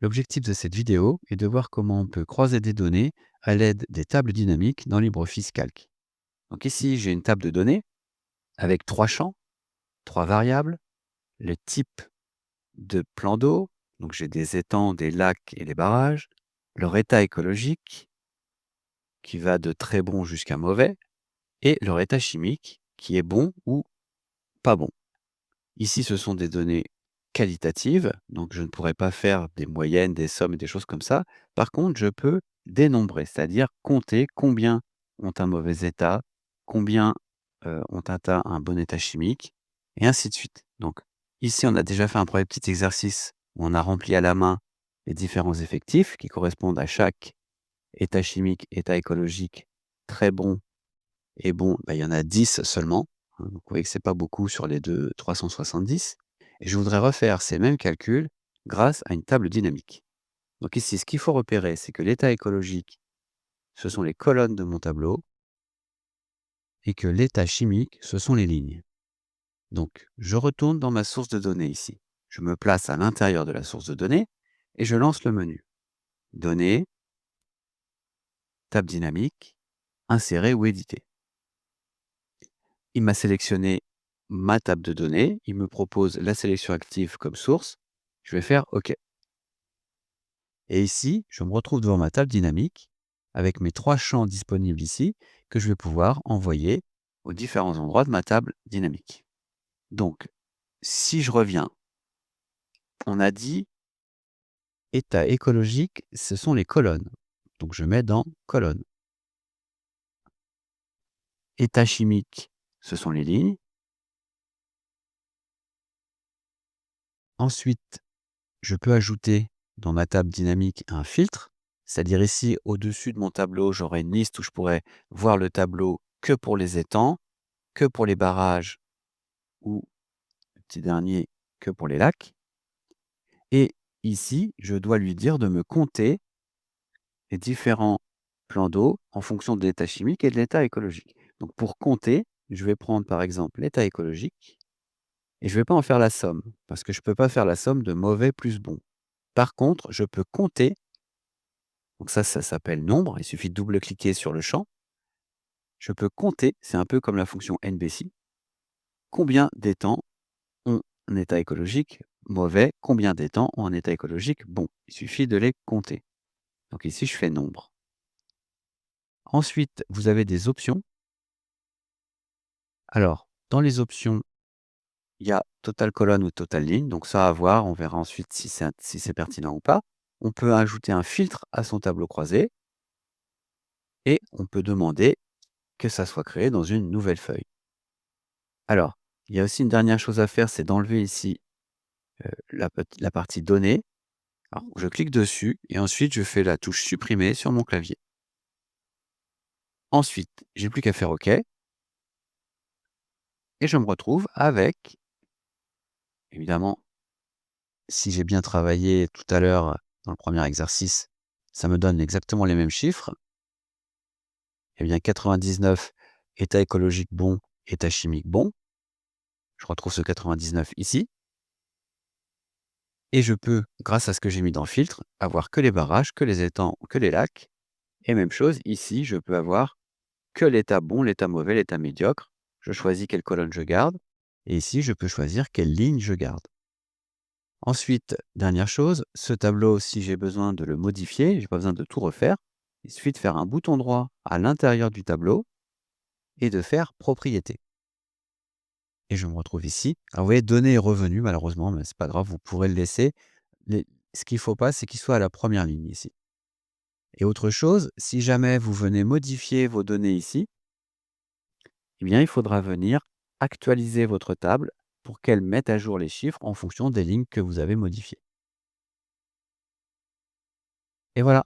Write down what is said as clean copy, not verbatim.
L'objectif de cette vidéo est de voir comment on peut croiser des données à l'aide des tables dynamiques dans LibreOffice Calc. Donc ici, j'ai une table de données avec 3 champs, 3 variables, le type de plan d'eau, donc j'ai des étangs, des lacs et des barrages, leur état écologique, qui va de très bon jusqu'à mauvais, et leur état chimique, qui est bon ou pas bon. Ici, ce sont des données qualitatives, donc je ne pourrais pas faire des moyennes, des sommes et des choses comme ça. Par contre, je peux dénombrer, c'est-à-dire compter combien ont un mauvais état, combien ont atteint un bon état chimique, et ainsi de suite. Donc ici, on a déjà fait un premier petit exercice où on a rempli à la main les différents effectifs qui correspondent à chaque état chimique, état écologique, très bon et bon, bah, il y en a 10 seulement, hein, donc vous voyez que c'est pas beaucoup sur les 370. Et je voudrais refaire ces mêmes calculs grâce à une table dynamique. Donc ici, ce qu'il faut repérer, c'est que l'état écologique, ce sont les colonnes de mon tableau et que l'état chimique, ce sont les lignes. Donc, je retourne dans ma source de données ici. Je me place à l'intérieur de la source de données et je lance le menu. Données, table dynamique, insérer ou éditer. Il m'a sélectionné ma table de données, il me propose la sélection active comme source, je vais faire OK. Et ici, je me retrouve devant ma table dynamique avec mes 3 champs disponibles ici que je vais pouvoir envoyer aux différents endroits de ma table dynamique. Donc, si je reviens, on a dit état écologique, ce sont les colonnes. Donc, je mets dans colonnes. État chimique, ce sont les lignes. Ensuite, je peux ajouter dans ma table dynamique un filtre, c'est-à-dire ici, au-dessus de mon tableau, j'aurai une liste où je pourrais voir le tableau que pour les étangs, que pour les barrages ou, le petit dernier, que pour les lacs. Et ici, je dois lui dire de me compter les différents plans d'eau en fonction de l'état chimique et de l'état écologique. Donc pour compter, je vais prendre par exemple l'état écologique et je ne vais pas en faire la somme parce que je ne peux pas faire la somme de mauvais plus bon. Par contre, je peux compter, donc ça s'appelle nombre, il suffit de double-cliquer sur le champ. Je peux compter, c'est un peu comme la fonction NBC, combien d'étangs ont un état écologique mauvais, combien d'étangs ont un état écologique bon. Il suffit de les compter. Donc ici, je fais nombre. Ensuite, vous avez des options. Alors, dans les options, il y a total colonne ou total ligne. Donc ça, à voir, on verra ensuite si c'est pertinent ou pas. On peut ajouter un filtre à son tableau croisé et on peut demander que ça soit créé dans une nouvelle feuille. Alors, il y a aussi une dernière chose à faire, c'est d'enlever ici la partie données. Alors, je clique dessus et ensuite je fais la touche supprimer sur mon clavier. Ensuite, j'ai plus qu'à faire OK et je me retrouve avec, évidemment, si j'ai bien travaillé tout à l'heure dans le premier exercice, ça me donne exactement les mêmes chiffres. Eh bien 99, état écologique bon, état chimique bon. Je retrouve ce 99 ici. Et je peux, grâce à ce que j'ai mis dans filtre, avoir que les barrages, que les étangs, que les lacs. Et même chose, ici, je peux avoir que l'état bon, l'état mauvais, l'état médiocre. Je choisis quelle colonne je garde. Et ici, je peux choisir quelle ligne je garde. Ensuite, dernière chose, ce tableau, si j'ai besoin de le modifier, je n'ai pas besoin de tout refaire. Il suffit de faire un bouton droit à l'intérieur du tableau et de faire propriété. Et je me retrouve ici. Alors vous voyez, données et revenus, malheureusement, mais c'est pas grave, vous pourrez le laisser. Ce qu'il ne faut pas, c'est qu'il soit à la première ligne ici. Et autre chose, si jamais vous venez modifier vos données ici, eh bien, il faudra venir actualiser votre table pour qu'elle mette à jour les chiffres en fonction des lignes que vous avez modifiées. Et voilà.